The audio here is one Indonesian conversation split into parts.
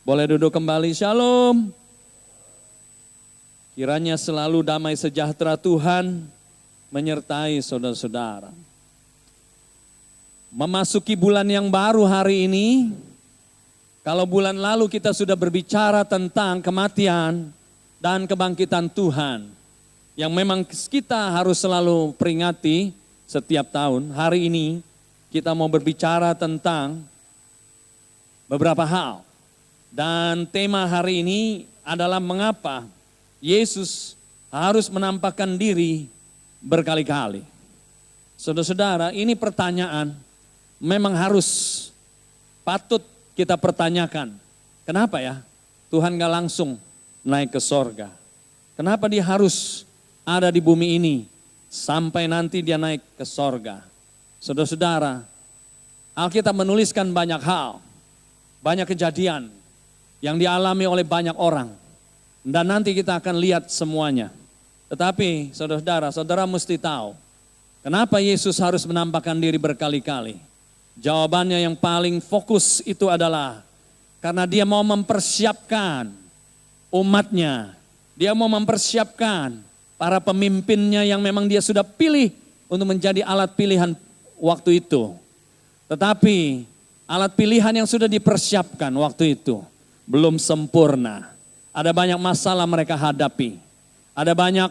Boleh duduk kembali, shalom. Kiranya selalu damai sejahtera Tuhan menyertai saudara-saudara. Memasuki bulan yang baru hari ini, kalau bulan lalu kita sudah berbicara tentang kematian dan kebangkitan Tuhan, yang memang kita harus selalu peringati setiap tahun. Hari ini kita mau berbicara tentang beberapa hal. Dan tema hari ini adalah mengapa Yesus harus menampakkan diri berkali-kali. Saudara-saudara, ini pertanyaan memang harus patut kita pertanyakan. Kenapa ya Tuhan gak langsung naik ke sorga? Kenapa dia harus ada di bumi ini sampai nanti dia naik ke sorga? Saudara-saudara, Alkitab menuliskan banyak hal, banyak kejadian yang dialami oleh banyak orang. Dan nanti kita akan lihat semuanya. Tetapi saudara-saudara, saudara mesti tahu, kenapa Yesus harus menampakkan diri berkali-kali? Jawabannya yang paling fokus itu adalah karena dia mau mempersiapkan umatnya. Dia mau mempersiapkan para pemimpinnya yang memang dia sudah pilih untuk menjadi alat pilihan waktu itu. Tetapi alat pilihan yang sudah dipersiapkan waktu itu belum sempurna. Ada banyak masalah mereka hadapi. Ada banyak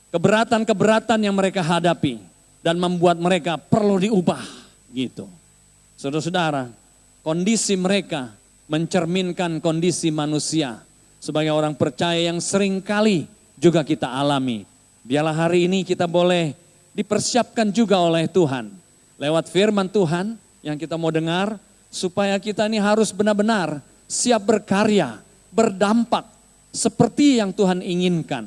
keberatan-keberatan yang mereka hadapi. Dan membuat mereka perlu diubah gitu. Saudara-saudara, kondisi mereka mencerminkan kondisi manusia. Sebagai orang percaya yang sering kali juga kita alami. Biarlah hari ini kita boleh dipersiapkan juga oleh Tuhan. Lewat firman Tuhan yang kita mau dengar. Supaya kita ini harus benar-benar siap berkarya, berdampak seperti yang Tuhan inginkan.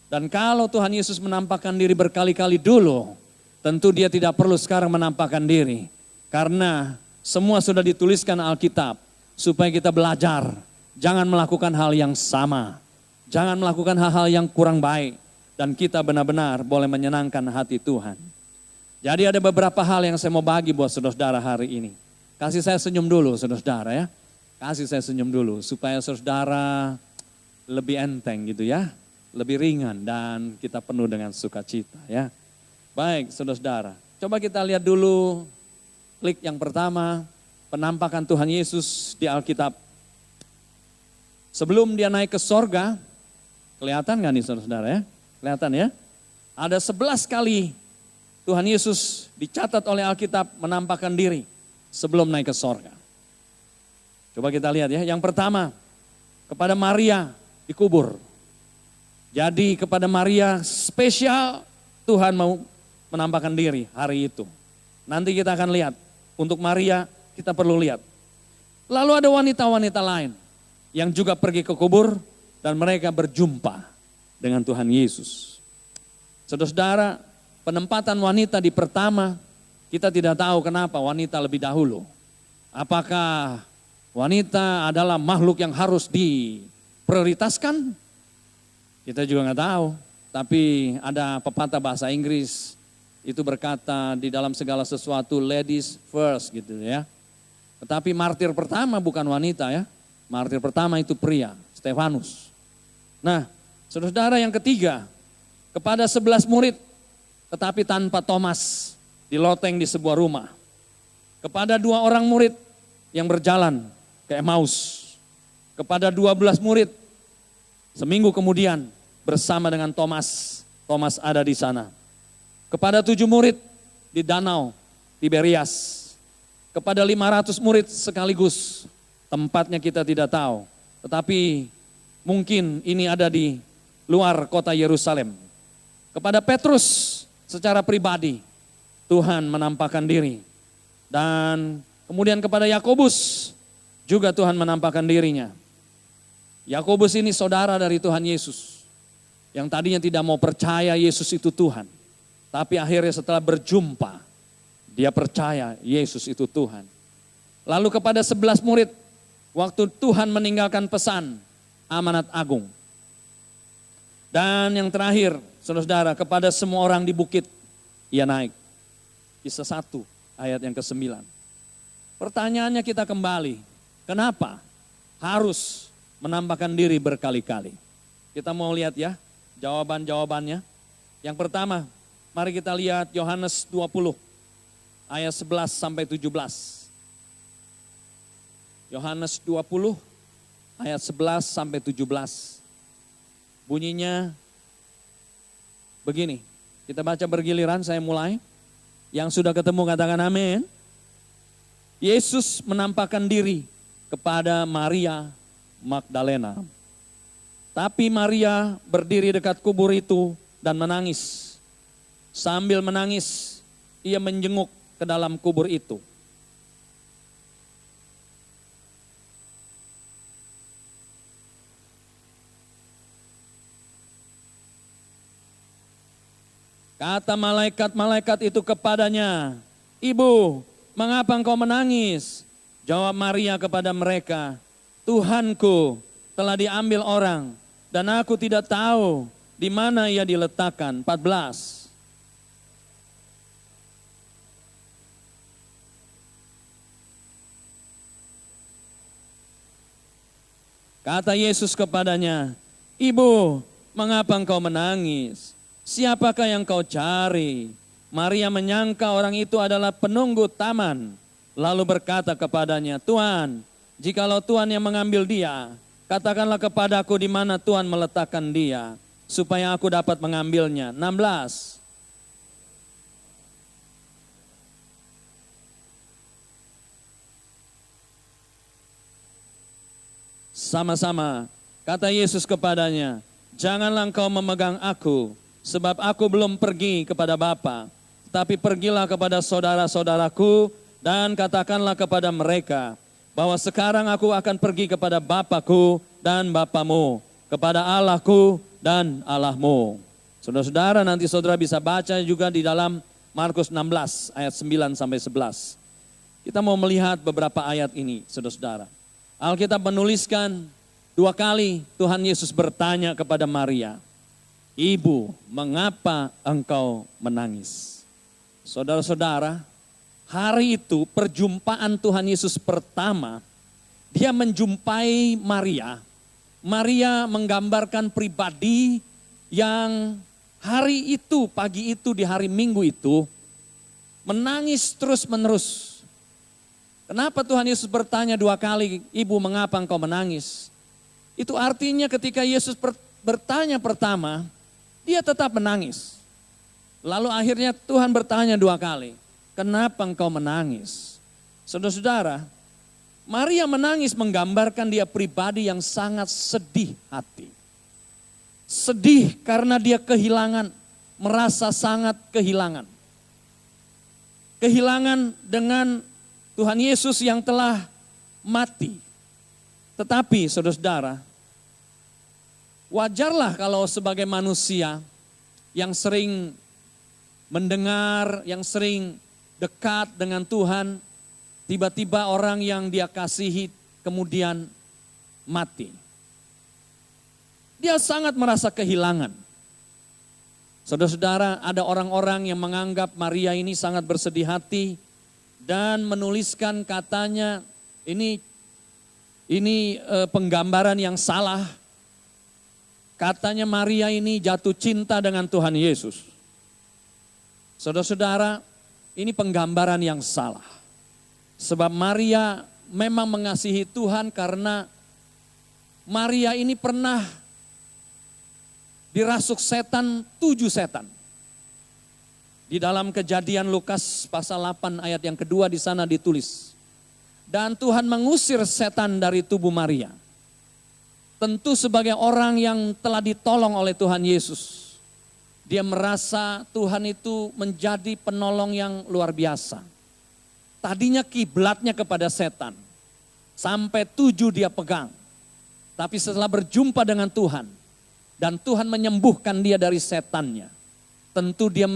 Dan kalau Tuhan Yesus menampakkan diri berkali-kali dulu, tentu dia tidak perlu sekarang menampakkan diri. Karena semua sudah dituliskan Alkitab supaya kita belajar. Jangan melakukan hal yang sama, jangan melakukan hal-hal yang kurang baik. Dan kita benar-benar boleh menyenangkan hati Tuhan. Jadi ada beberapa hal yang saya mau bagi buat saudara-saudara hari ini. Kasih saya senyum dulu saudara-saudara ya. Kasih saya senyum dulu supaya saudara lebih enteng gitu ya. Lebih ringan dan kita penuh dengan sukacita ya. Baik saudara-saudara, coba kita lihat dulu klik yang pertama. Penampakan Tuhan Yesus di Alkitab. Sebelum dia naik ke sorga, kelihatan gak nih saudara-saudara ya? Kelihatan ya? Ada 11 kali Tuhan Yesus dicatat oleh Alkitab menampakkan diri sebelum naik ke sorga. Coba kita lihat ya. Yang pertama, kepada Maria dikubur. Jadi kepada Maria spesial Tuhan mau menampakkan diri hari itu. Nanti kita akan lihat. Untuk Maria kita perlu lihat. Lalu ada wanita-wanita lain yang juga pergi ke kubur dan mereka berjumpa dengan Tuhan Yesus. Saudara-saudara, penempatan wanita di pertama, kita tidak tahu kenapa wanita lebih dahulu. Apakah wanita adalah makhluk yang harus diprioritaskan? Kita juga nggak tahu. Tapi ada pepatah bahasa Inggris itu berkata di dalam segala sesuatu ladies first gitu ya. Tetapi martir pertama bukan wanita ya. Martir pertama itu pria, Stefanus. Nah, saudara-saudara yang ketiga, kepada 11 murid tetapi tanpa Thomas. Di loteng di sebuah rumah. Kepada 2 orang murid yang berjalan ke Emmaus. Kepada 12 murid seminggu kemudian bersama dengan Thomas. Thomas ada di sana. Kepada 7 murid di danau Tiberias. Kepada 500 murid sekaligus. Tempatnya kita tidak tahu. Tetapi mungkin ini ada di luar kota Yerusalem. Kepada Petrus secara pribadi Tuhan menampakkan diri. Dan kemudian kepada Yakobus juga Tuhan menampakkan dirinya. Yakobus ini saudara dari Tuhan Yesus. Yang tadinya tidak mau percaya Yesus itu Tuhan. Tapi akhirnya setelah berjumpa, dia percaya Yesus itu Tuhan. Lalu kepada 11 murid, waktu Tuhan meninggalkan pesan, amanat agung. Dan yang terakhir, saudara-saudara, kepada semua orang di bukit, ia naik. Kisah 1 ayat yang ke-9. Pertanyaannya kita kembali, Kenapa harus menampakkan diri berkali-kali? Kita mau lihat ya jawaban-jawabannya. Yang pertama, mari kita lihat Yohanes 20 ayat 11 sampai 17. Yohanes 20 ayat 11 sampai 17. Bunyinya begini. Kita baca bergiliran, saya mulai. Yang sudah ketemu katakan amin. Yesus menampakkan diri kepada Maria Magdalena. Tapi Maria berdiri dekat kubur itu dan menangis. Sambil menangis, ia menjenguk ke dalam kubur itu. Kata malaikat-malaikat itu kepadanya, "Ibu, mengapa engkau menangis?" Jawab Maria kepada mereka, "Tuhanku telah diambil orang dan aku tidak tahu di mana ia diletakkan." 14. Kata Yesus kepadanya, "Ibu, mengapa engkau menangis? Siapakah yang kau cari?" Maria menyangka orang itu adalah penunggu taman. Lalu berkata kepadanya, "Tuhan, jikalau Tuhan yang mengambil dia, katakanlah kepadaku di mana Tuhan meletakkan dia, supaya aku dapat mengambilnya." 16. Sama-sama, kata Yesus kepadanya, "Janganlah engkau memegang aku, sebab aku belum pergi kepada Bapa, tapi pergilah kepada saudara-saudaraku dan katakanlah kepada mereka bahwa sekarang aku akan pergi kepada Bapakku dan Bapamu, kepada Allahku dan Allahmu." Saudara-saudara, nanti saudara bisa baca juga di dalam Markus 16 ayat 9 sampai 11. Kita mau melihat beberapa ayat ini, saudara-saudara. Alkitab menuliskan 2 kali Tuhan Yesus bertanya kepada Maria, "Ibu, mengapa engkau menangis?" Saudara-saudara, hari itu perjumpaan Tuhan Yesus pertama, dia menjumpai Maria. Maria menggambarkan pribadi yang hari itu, pagi itu, di hari Minggu itu, menangis terus-menerus. Kenapa Tuhan Yesus bertanya 2 kali, "Ibu, mengapa engkau menangis?" Itu artinya ketika Yesus bertanya pertama, dia tetap menangis. Lalu akhirnya Tuhan bertanya 2 kali, "Kenapa engkau menangis?" Saudara-saudara, Maria menangis menggambarkan dia pribadi yang sangat sedih hati. Sedih karena dia kehilangan, merasa sangat kehilangan. Kehilangan dengan Tuhan Yesus yang telah mati. Tetapi saudara-saudara, wajarlah kalau sebagai manusia yang sering mendengar, yang sering dekat dengan Tuhan, tiba-tiba orang yang dia kasihi kemudian mati. Dia sangat merasa kehilangan. Saudara-saudara, ada orang-orang yang menganggap Maria ini sangat bersedih hati dan menuliskan katanya ini penggambaran yang salah. Katanya Maria ini jatuh cinta dengan Tuhan Yesus. Saudara-saudara, ini penggambaran yang salah. Sebab Maria memang mengasihi Tuhan karena Maria ini pernah dirasuk setan 7 setan. Di dalam Kejadian Lukas pasal 8 ayat yang kedua di sana ditulis. Dan Tuhan mengusir setan dari tubuh Maria. Tentu sebagai orang yang telah ditolong oleh Tuhan Yesus. Dia merasa Tuhan itu menjadi penolong yang luar biasa. Tadinya kiblatnya kepada setan. Sampai 7 dia pegang. Tapi setelah berjumpa dengan Tuhan. Dan Tuhan menyembuhkan dia dari setannya. Tentu dia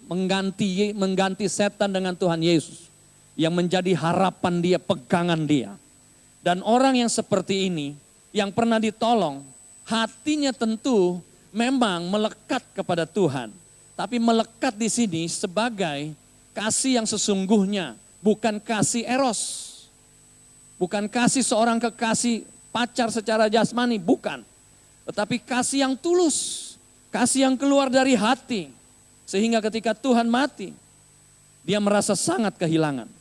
mengganti setan dengan Tuhan Yesus. Yang menjadi harapan dia, pegangan dia. Dan orang yang seperti ini, yang pernah ditolong, hatinya tentu memang melekat kepada Tuhan. Tapi melekat di sini sebagai kasih yang sesungguhnya, bukan kasih eros. Bukan kasih seorang kekasih pacar secara jasmani, bukan. Tetapi kasih yang tulus, kasih yang keluar dari hati. Sehingga ketika Tuhan mati, dia merasa sangat kehilangan.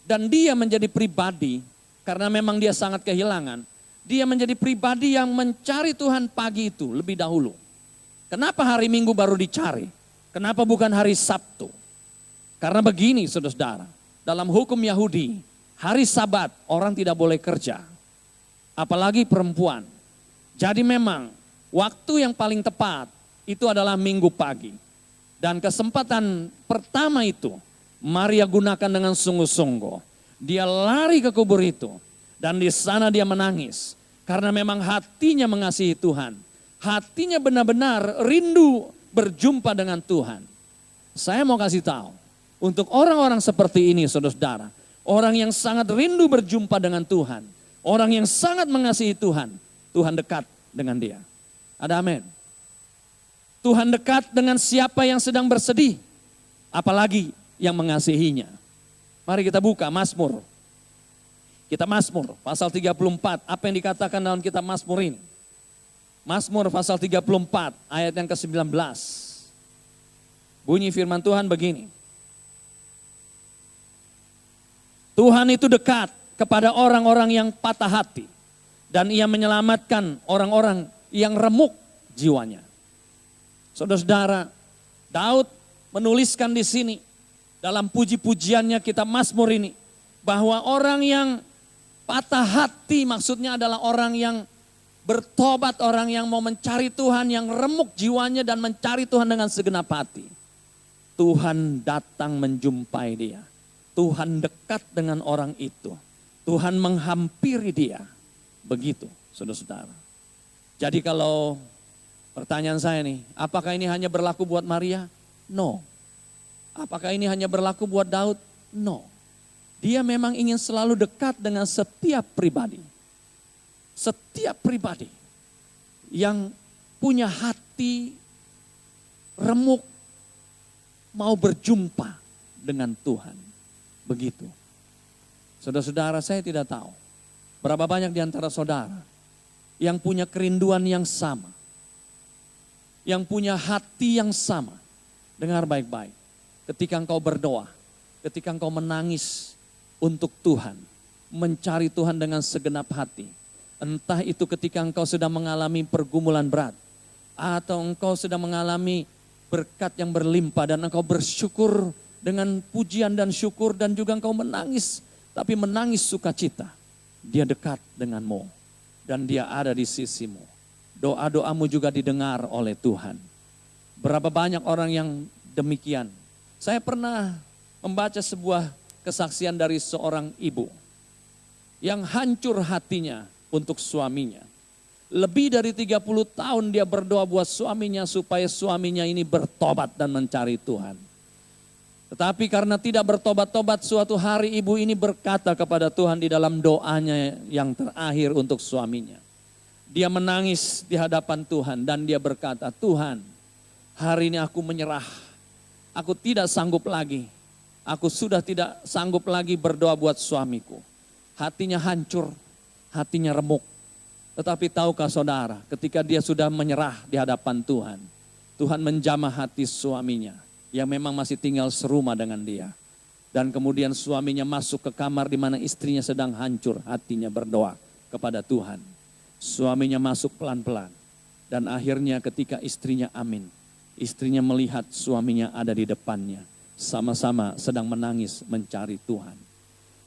Dan dia menjadi pribadi, karena memang dia sangat kehilangan, dia menjadi pribadi yang mencari Tuhan pagi itu lebih dahulu. Kenapa hari Minggu baru dicari? Kenapa bukan hari Sabtu? Karena begini saudara-saudara, dalam hukum Yahudi, hari Sabat orang tidak boleh kerja. Apalagi perempuan. Jadi memang waktu yang paling tepat itu adalah Minggu pagi. Dan kesempatan pertama itu Maria gunakan dengan sungguh-sungguh. Dia lari ke kubur itu dan di sana dia menangis karena memang hatinya mengasihi Tuhan. Hatinya benar-benar rindu berjumpa dengan Tuhan. Saya mau kasih tahu, untuk orang-orang seperti ini saudara-saudara, orang yang sangat rindu berjumpa dengan Tuhan, orang yang sangat mengasihi Tuhan, Tuhan dekat dengan dia. Ada amin. Tuhan dekat dengan siapa yang sedang bersedih, apalagi yang mengasihinya. Mari kita buka Mazmur. Kita Mazmur pasal 34, apa yang dikatakan dalam kitab Mazmur ini? Mazmur pasal 34 ayat yang ke-19. Bunyi firman Tuhan begini. Tuhan itu dekat kepada orang-orang yang patah hati dan ia menyelamatkan orang-orang yang remuk jiwanya. Saudara-saudara, Daud menuliskan di sini dalam puji-pujiannya kitab Mazmur ini bahwa orang yang patah hati maksudnya adalah orang yang bertobat, orang yang mau mencari Tuhan, yang remuk jiwanya dan mencari Tuhan dengan segenap hati. Tuhan datang menjumpai dia. Tuhan dekat dengan orang itu. Tuhan menghampiri dia. Begitu, saudara-saudara. Jadi kalau pertanyaan saya nih, apakah ini hanya berlaku buat Maria? No. Apakah ini hanya berlaku buat Daud? No. Dia memang ingin selalu dekat dengan setiap pribadi. Setiap pribadi yang punya hati remuk mau berjumpa dengan Tuhan. Begitu. Saudara-saudara, saya tidak tahu berapa banyak di antara saudara yang punya kerinduan yang sama. Yang punya hati yang sama. Dengar baik-baik. Ketika engkau berdoa, ketika engkau menangis untuk Tuhan, mencari Tuhan dengan segenap hati. Entah itu ketika engkau sedang mengalami pergumulan berat, atau engkau sedang mengalami berkat yang berlimpah dan engkau bersyukur dengan pujian dan syukur dan juga engkau menangis, tapi menangis sukacita. Dia dekat denganmu dan dia ada di sisimu. Doa-doamu juga didengar oleh Tuhan. Berapa banyak orang yang demikian. Saya pernah membaca sebuah kesaksian dari seorang ibu yang hancur hatinya untuk suaminya. Lebih dari 30 tahun dia berdoa buat suaminya supaya suaminya ini bertobat dan mencari Tuhan. Tetapi karena tidak bertobat-tobat, suatu hari ibu ini berkata kepada Tuhan di dalam doanya yang terakhir untuk suaminya. Dia menangis di hadapan Tuhan dan dia berkata, Tuhan, hari ini aku menyerah. Aku tidak sanggup lagi. Aku sudah tidak sanggup lagi berdoa buat suamiku. Hatinya hancur, hatinya remuk. Tetapi tahukah saudara, ketika dia sudah menyerah di hadapan Tuhan, Tuhan menjamah hati suaminya yang memang masih tinggal serumah dengan dia. Dan kemudian suaminya masuk ke kamar di mana istrinya sedang hancur hatinya berdoa kepada Tuhan. Suaminya masuk pelan-pelan dan akhirnya ketika istrinya amin, istrinya melihat suaminya ada di depannya, sama-sama sedang menangis mencari Tuhan.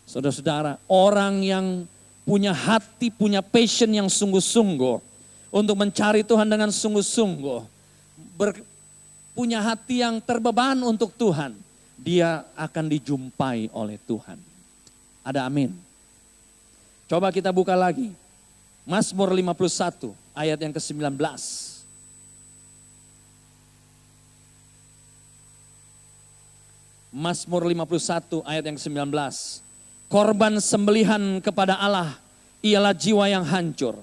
Saudara-saudara, orang yang punya hati, punya passion yang sungguh-sungguh untuk mencari Tuhan dengan sungguh-sungguh, punya hati yang terbeban untuk Tuhan, dia akan dijumpai oleh Tuhan. Ada amin. Coba kita buka lagi. Mazmur 51 ayat yang ke-19. Mazmur 51 ayat yang ke-19. Korban sembelihan kepada Allah ialah jiwa yang hancur.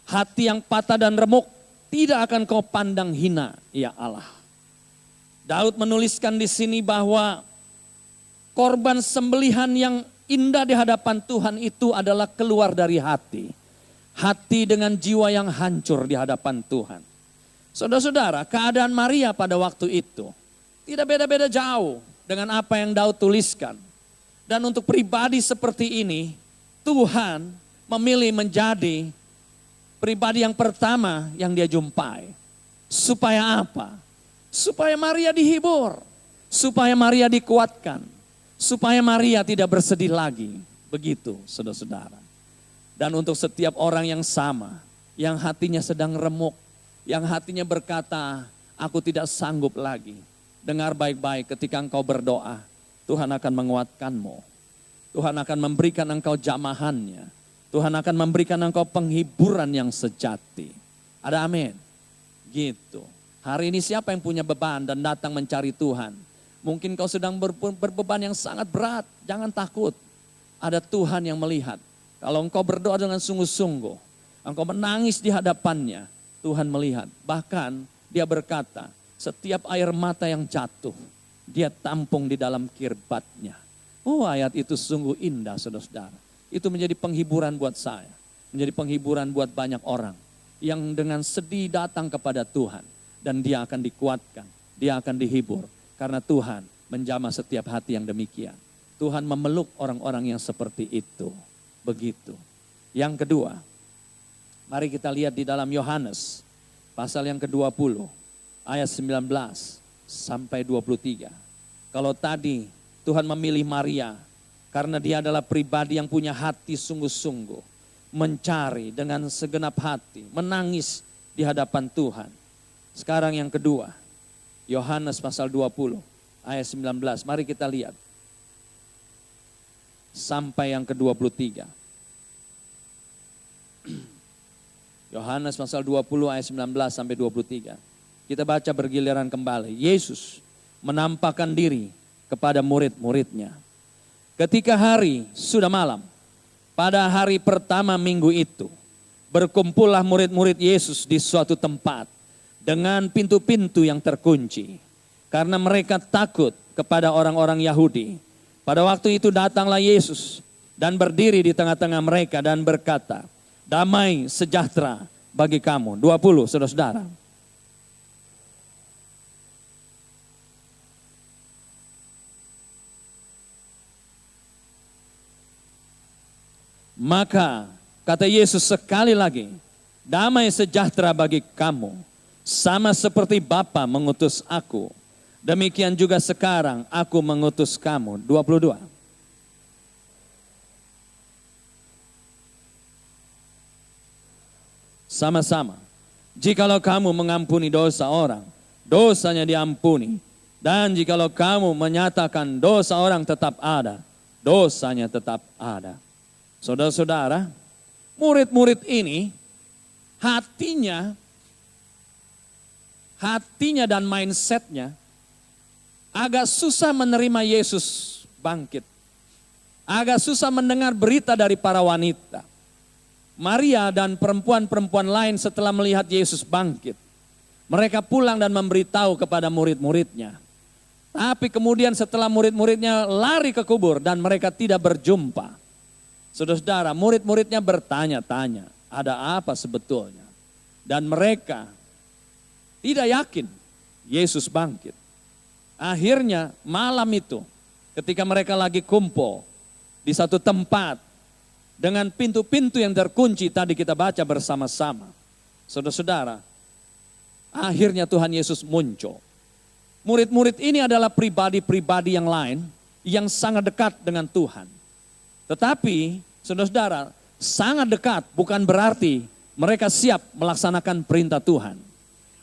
Hati yang patah dan remuk tidak akan kau pandang hina, ya Allah. Daud menuliskan di sini bahwa korban sembelihan yang indah di hadapan Tuhan itu adalah keluar dari hati. Hati dengan jiwa yang hancur di hadapan Tuhan. Saudara-saudara, keadaan Maria pada waktu itu tidak beda-beda jauh dengan apa yang Daud tuliskan. Dan untuk pribadi seperti ini, Tuhan memilih menjadi pribadi yang pertama yang dia jumpai. Supaya apa? Supaya Maria dihibur, supaya Maria dikuatkan, supaya Maria tidak bersedih lagi. Begitu, saudara-saudara. Dan untuk setiap orang yang sama, yang hatinya sedang remuk, yang hatinya berkata, aku tidak sanggup lagi. Dengar baik-baik, ketika engkau berdoa, Tuhan akan menguatkanmu. Tuhan akan memberikan engkau jamahannya. Tuhan akan memberikan engkau penghiburan yang sejati. Ada amin? Gitu. Hari ini siapa yang punya beban dan datang mencari Tuhan? Mungkin kau sedang berbeban yang sangat berat. Jangan takut. Ada Tuhan yang melihat. Kalau engkau berdoa dengan sungguh-sungguh, engkau menangis di hadapannya, Tuhan melihat. Bahkan dia berkata, setiap air mata yang jatuh, dia tampung di dalam kirbatnya. Oh, ayat itu sungguh indah, saudara-saudara. Itu menjadi penghiburan buat saya. Menjadi penghiburan buat banyak orang. Yang dengan sedih datang kepada Tuhan. Dan dia akan dikuatkan. Dia akan dihibur. Karena Tuhan menjamah setiap hati yang demikian. Tuhan memeluk orang-orang yang seperti itu. Begitu. Yang kedua, mari kita lihat di dalam Yohanes. Pasal yang ke-20. Ayat 19 sampai 23. Kalau tadi Tuhan memilih Maria karena dia adalah pribadi yang punya hati sungguh-sungguh. Mencari dengan segenap hati, menangis di hadapan Tuhan. Sekarang yang kedua, Yohanes pasal 20 ayat 19. Mari kita lihat. Sampai yang ke-23. Yohanes pasal 20 ayat 19 sampai 23. Kita baca bergiliran kembali. Yesus menampakkan diri kepada murid-muridnya. Ketika hari sudah malam, pada hari pertama minggu itu, berkumpullah murid-murid Yesus di suatu tempat dengan pintu-pintu yang terkunci. Karena mereka takut kepada orang-orang Yahudi. Pada waktu itu datanglah Yesus dan berdiri di tengah-tengah mereka dan berkata, damai sejahtera bagi kamu. 20, saudara-saudara. Maka kata Yesus sekali lagi, damai sejahtera bagi kamu. Sama seperti Bapa mengutus aku, demikian juga sekarang aku mengutus kamu. 22. Sama-sama. Jikalau kamu mengampuni dosa orang, dosanya diampuni. Dan jikalau kamu menyatakan dosa orang tetap ada, dosanya tetap ada. Saudara-saudara, murid-murid ini hatinya dan mindsetnya agak susah menerima Yesus bangkit. Agak susah mendengar berita dari para wanita. Maria dan perempuan-perempuan lain setelah melihat Yesus bangkit. Mereka pulang dan memberitahu kepada murid-muridnya. Tapi kemudian setelah murid-muridnya lari ke kubur dan mereka tidak berjumpa. Saudara-saudara, murid-muridnya bertanya-tanya, ada apa sebetulnya? Dan mereka tidak yakin Yesus bangkit. Akhirnya malam itu ketika mereka lagi kumpul di satu tempat dengan pintu-pintu yang terkunci tadi kita baca bersama-sama. Saudara-saudara, akhirnya Tuhan Yesus muncul. Murid-murid ini adalah pribadi-pribadi yang lain yang sangat dekat dengan Tuhan. Tetapi saudara-saudara, sangat dekat bukan berarti mereka siap melaksanakan perintah Tuhan.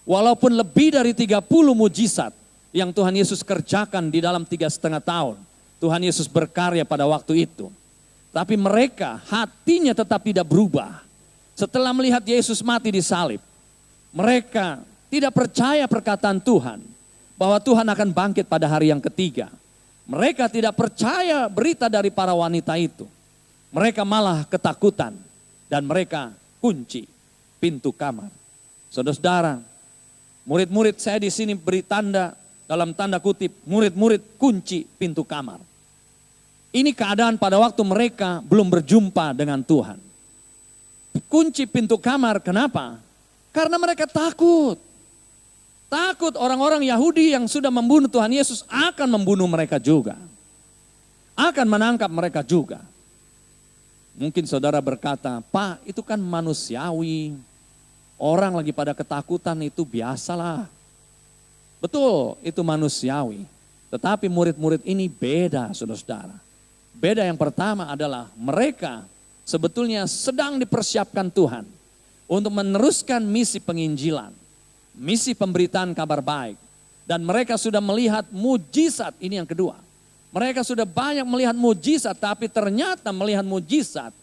Walaupun lebih dari 30 mujizat yang Tuhan Yesus kerjakan di dalam 3,5 tahun. Tuhan Yesus berkarya pada waktu itu. Tapi mereka hatinya tetap tidak berubah. Setelah melihat Yesus mati di salib, mereka tidak percaya perkataan Tuhan. Bahwa Tuhan akan bangkit pada hari yang ketiga. Mereka tidak percaya berita dari para wanita itu. Mereka malah ketakutan. Dan mereka kunci pintu kamar. Saudara-saudara, murid-murid saya di sini beri tanda, dalam tanda kutip, murid-murid kunci pintu kamar. Ini keadaan pada waktu mereka belum berjumpa dengan Tuhan. Kunci pintu kamar, kenapa? Karena mereka takut. Takut orang-orang Yahudi yang sudah membunuh Tuhan Yesus akan membunuh mereka juga. Akan menangkap mereka juga. Mungkin saudara berkata, Pak itu kan manusiawi. Orang lagi pada ketakutan itu biasalah. Betul, itu manusiawi. Tetapi murid-murid ini beda, saudara-saudara. Beda yang pertama adalah mereka sebetulnya sedang dipersiapkan Tuhan untuk meneruskan misi penginjilan, misi pemberitaan kabar baik. Dan mereka sudah melihat mujizat, ini yang kedua. Mereka sudah banyak melihat mujizat, tapi ternyata melihat mujizat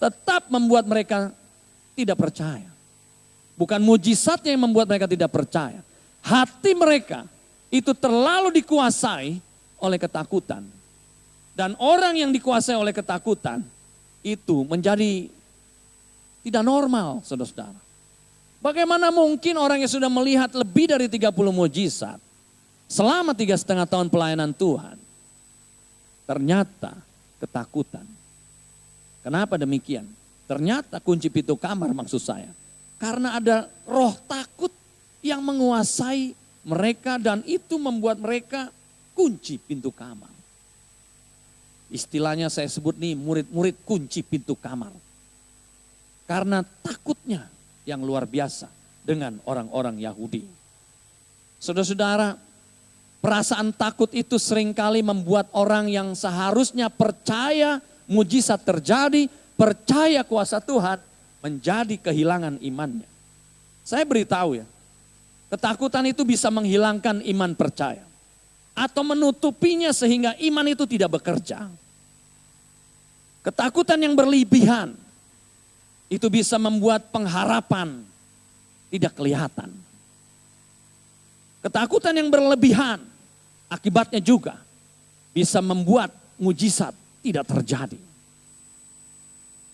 tetap membuat mereka tidak percaya. Bukan mujizatnya yang membuat mereka tidak percaya. Hati mereka itu terlalu dikuasai oleh ketakutan. Dan orang yang dikuasai oleh ketakutan itu menjadi tidak normal, saudara-saudara. Bagaimana mungkin orang yang sudah melihat lebih dari 30 mujizat selama 3,5 tahun pelayanan Tuhan, ternyata ketakutan. Kenapa demikian? Ternyata kunci pintu kamar maksud saya. Karena ada roh takut yang menguasai mereka dan itu membuat mereka kunci pintu kamar. Istilahnya saya sebut nih murid-murid kunci pintu kamar. Karena takutnya yang luar biasa dengan orang-orang Yahudi. Saudara-saudara, perasaan takut itu seringkali membuat orang yang seharusnya percaya mujizat terjadi, percaya kuasa Tuhan, menjadi kehilangan imannya. Saya beritahu ya, ketakutan itu bisa menghilangkan iman percaya. Atau menutupinya sehingga iman itu tidak bekerja. Ketakutan yang berlebihan itu bisa membuat pengharapan tidak kelihatan. Ketakutan yang berlebihan akibatnya juga bisa membuat mujizat tidak terjadi.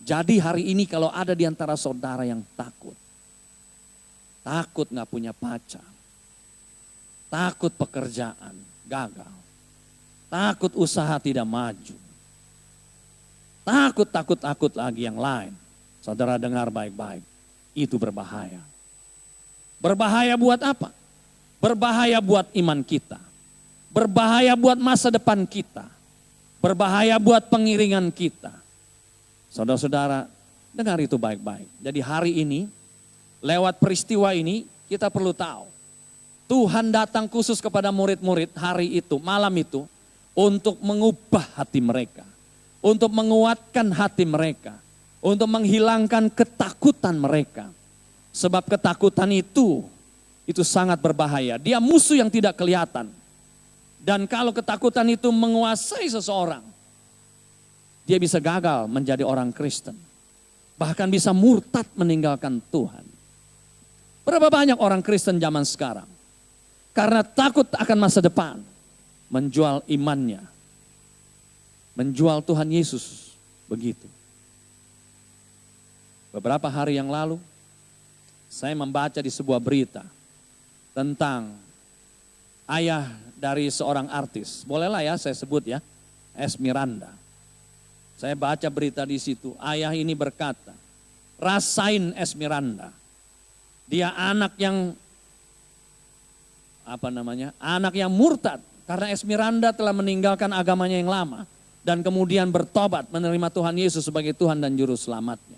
Jadi hari ini kalau ada di antara saudara yang takut gak punya pacar, takut pekerjaan gagal, takut usaha tidak maju, takut lagi yang lain. Saudara dengar baik-baik, itu berbahaya. Berbahaya buat apa? Berbahaya buat iman kita. Berbahaya buat masa depan kita. Berbahaya buat pengiringan kita. Saudara-saudara, dengar itu baik-baik. Jadi hari ini, lewat peristiwa ini, kita perlu tahu. Tuhan datang khusus kepada murid-murid hari itu, malam itu, untuk mengubah hati mereka. Untuk menguatkan hati mereka. Untuk menghilangkan ketakutan mereka. Sebab ketakutan itu sangat berbahaya. Dia musuh yang tidak kelihatan. Dan kalau ketakutan itu menguasai seseorang, dia bisa gagal menjadi orang Kristen. Bahkan bisa murtad meninggalkan Tuhan. Berapa banyak orang Kristen zaman sekarang? Karena takut akan masa depan, menjual imannya. Menjual Tuhan Yesus, begitu. Beberapa hari yang lalu, saya membaca di sebuah berita tentang ayah dari seorang artis. Bolehlah ya saya sebut ya, Esmiranda. Saya baca berita di situ, ayah ini berkata, rasain Esmiranda. Dia anak yang, anak yang murtad. Karena Esmiranda telah meninggalkan agamanya yang lama. Dan kemudian bertobat menerima Tuhan Yesus sebagai Tuhan dan Juru Selamatnya.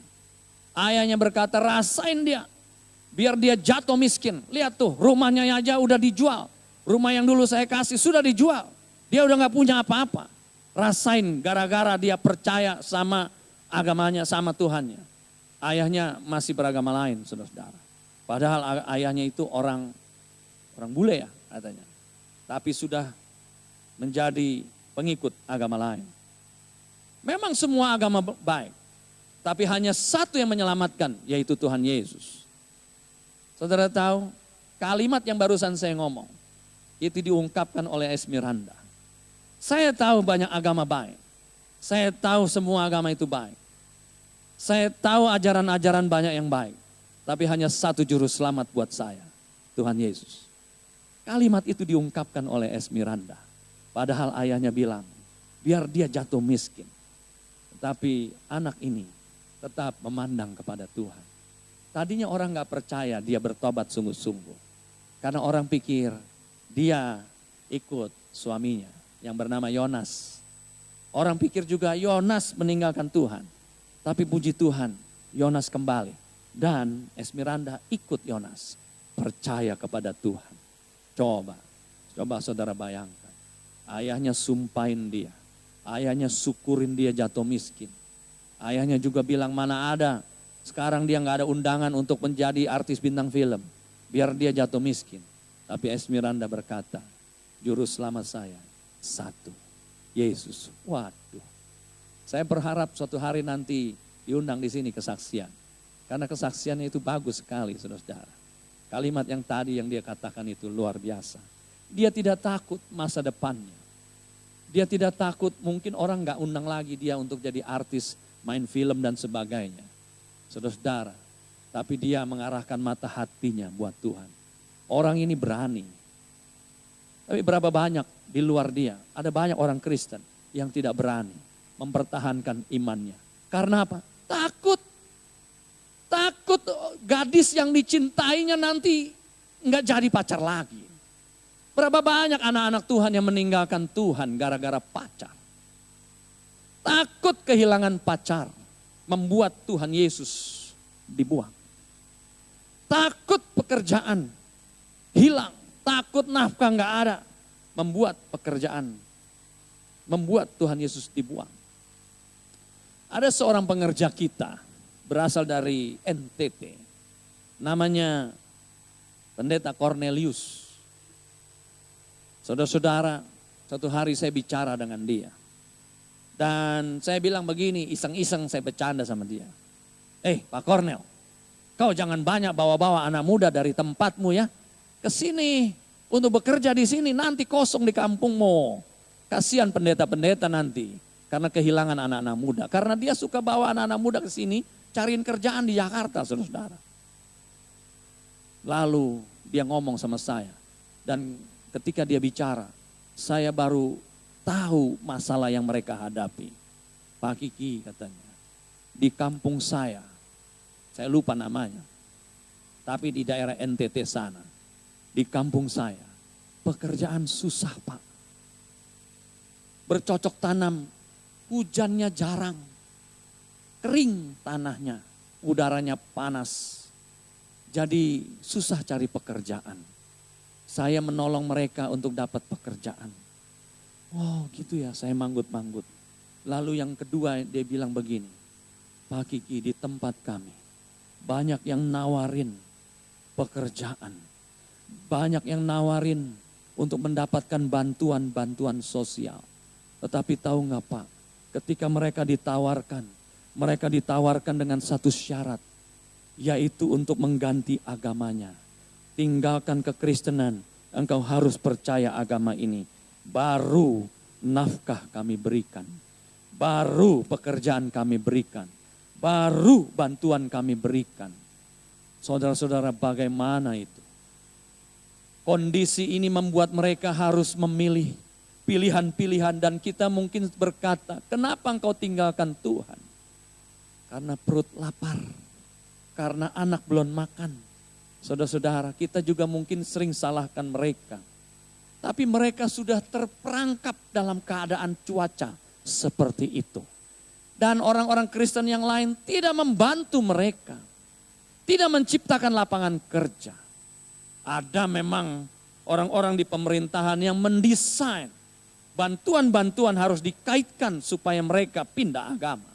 Ayahnya berkata, rasain dia. Biar dia jatuh miskin. Lihat tuh, rumahnya aja udah dijual. Rumah yang dulu saya kasih sudah dijual. Dia udah gak punya apa-apa. Rasain gara-gara dia percaya sama agamanya, sama Tuhannya. Ayahnya masih beragama lain, saudara-saudara. Padahal ayahnya itu orang bule ya katanya. Tapi sudah menjadi pengikut agama lain. Memang semua agama baik. Tapi hanya satu yang menyelamatkan, yaitu Tuhan Yesus. Saudara tahu, kalimat yang barusan saya ngomong, itu diungkapkan oleh Esmiranda. Saya tahu banyak agama baik. Saya tahu semua agama itu baik. Saya tahu ajaran-ajaran banyak yang baik. Tapi hanya satu juru selamat buat saya, Tuhan Yesus. Kalimat itu diungkapkan oleh Esmiranda. Padahal ayahnya bilang, biar dia jatuh miskin. Tetapi anak ini tetap memandang kepada Tuhan. Tadinya orang gak percaya dia bertobat sungguh-sungguh. Karena orang pikir dia ikut suaminya yang bernama Yonas. Orang pikir juga Yonas meninggalkan Tuhan. Tapi puji Tuhan, Yonas kembali. Dan Esmiranda ikut Yonas. Percaya kepada Tuhan. Coba saudara bayangkan. Ayahnya sumpahin dia. Ayahnya syukurin dia jatuh miskin. Ayahnya juga bilang mana ada. Sekarang dia gak ada undangan untuk menjadi artis bintang film. Biar dia jatuh miskin. Tapi Esmiranda berkata, juru selamat saya satu. Yesus. Waduh. Saya berharap suatu hari nanti diundang di sini kesaksian. Karena kesaksiannya itu bagus sekali, saudara-saudara. Kalimat yang tadi yang dia katakan itu luar biasa. Dia tidak takut masa depannya. Dia tidak takut mungkin orang gak undang lagi dia untuk jadi artis, main film dan sebagainya. Saudara-saudara, tapi dia mengarahkan mata hatinya buat Tuhan. Orang ini berani. Tapi berapa banyak di luar dia, ada banyak orang Kristen yang tidak berani mempertahankan imannya. Karena apa? Takut gadis yang dicintainya nanti nggak jadi pacar lagi. Berapa banyak anak-anak Tuhan yang meninggalkan Tuhan gara-gara pacar. Takut kehilangan pacar membuat Tuhan Yesus dibuang. Takut pekerjaan hilang, takut nafkah nggak ada, membuat Tuhan Yesus dibuang. Ada seorang pengerja kita berasal dari NTT, namanya Pendeta Cornelius. Saudara-saudara, satu hari saya bicara dengan dia. Dan saya bilang begini, iseng-iseng saya bercanda sama dia. Pak Cornel, kau jangan banyak bawa-bawa anak muda dari tempatmu ya. Ke sini untuk bekerja di sini, nanti kosong di kampungmu. Kasihan pendeta-pendeta nanti karena kehilangan anak-anak muda. Karena dia suka bawa anak-anak muda ke sini, cariin kerjaan di Jakarta, saudara-saudara. Lalu dia ngomong sama saya. Dan ketika dia bicara, saya baru tahu masalah yang mereka hadapi. Pak Kiki katanya, di kampung saya lupa namanya. Tapi di daerah NTT sana, di kampung saya, pekerjaan susah Pak. Bercocok tanam, hujannya jarang. Kering tanahnya, udaranya panas. Jadi susah cari pekerjaan. Saya menolong mereka untuk dapat pekerjaan. Oh gitu ya, saya manggut-manggut. Lalu yang kedua dia bilang begini, Pak Kiki, di tempat kami banyak yang nawarin pekerjaan. Banyak yang nawarin untuk mendapatkan bantuan-bantuan sosial. Tetapi tahu nggak Pak, ketika mereka ditawarkan dengan satu syarat, yaitu untuk mengganti agamanya. Tinggalkan kekristenan, engkau harus percaya agama ini. Baru nafkah kami berikan, baru pekerjaan kami berikan, baru bantuan kami berikan. Saudara-saudara, bagaimana itu? Kondisi ini membuat mereka harus memilih pilihan-pilihan, dan kita mungkin berkata, kenapa engkau tinggalkan Tuhan? Karena perut lapar, karena anak belum makan. Saudara-saudara, kita juga mungkin sering salahkan mereka. Tapi mereka sudah terperangkap dalam keadaan cuaca seperti itu. Dan orang-orang Kristen yang lain tidak membantu mereka. Tidak menciptakan lapangan kerja. Ada memang orang-orang di pemerintahan yang mendesain bantuan-bantuan harus dikaitkan supaya mereka pindah agama.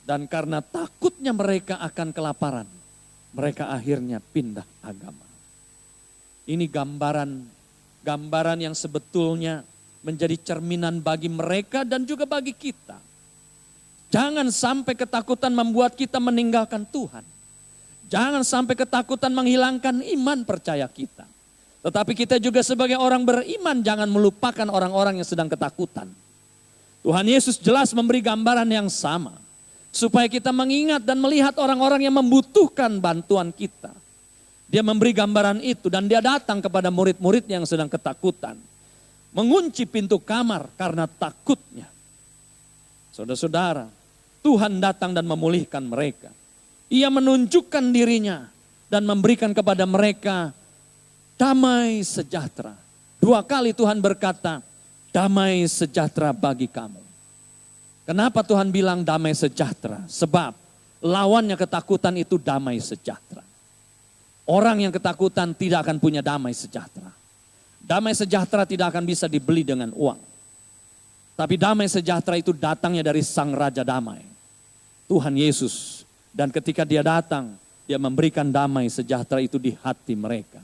Dan karena takutnya mereka akan kelaparan, mereka akhirnya pindah agama. Ini gambaran yang sebetulnya menjadi cerminan bagi mereka dan juga bagi kita. Jangan sampai ketakutan membuat kita meninggalkan Tuhan. Jangan sampai ketakutan menghilangkan iman percaya kita. Tetapi kita juga sebagai orang beriman jangan melupakan orang-orang yang sedang ketakutan. Tuhan Yesus jelas memberi gambaran yang sama. Supaya kita mengingat dan melihat orang-orang yang membutuhkan bantuan kita. Dia memberi gambaran itu dan dia datang kepada murid-murid yang sedang ketakutan. mengunci pintu kamar karena takutnya. Saudara-saudara, Tuhan datang dan memulihkan mereka. Ia menunjukkan dirinya dan memberikan kepada mereka damai sejahtera. 2 kali Tuhan berkata, damai sejahtera bagi kamu. Kenapa Tuhan bilang damai sejahtera? Sebab lawannya ketakutan itu damai sejahtera. Orang yang ketakutan tidak akan punya damai sejahtera. Damai sejahtera tidak akan bisa dibeli dengan uang. Tapi damai sejahtera itu datangnya dari Sang Raja Damai, Tuhan Yesus. Dan ketika dia datang, dia memberikan damai sejahtera itu di hati mereka.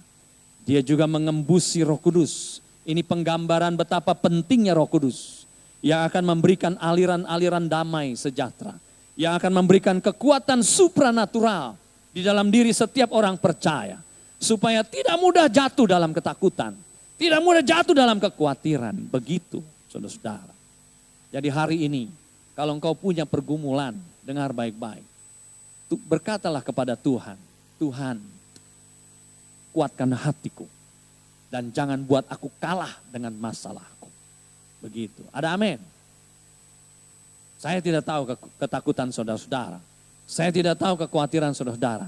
Dia juga mengembusi Roh Kudus. Ini penggambaran betapa pentingnya Roh Kudus yang akan memberikan aliran-aliran damai sejahtera, yang akan memberikan kekuatan supranatural di dalam diri setiap orang percaya, supaya tidak mudah jatuh dalam ketakutan, tidak mudah jatuh dalam kekhawatiran. Begitu, saudara-saudara. Jadi hari ini, kalau engkau punya pergumulan, dengar baik-baik. Berkatalah kepada Tuhan, Tuhan, kuatkan hatiku. Dan jangan buat aku kalah dengan masalahku. Begitu. Ada amin? Saya tidak tahu ketakutan saudara-saudara. Saya tidak tahu kekhawatiran saudara-saudara.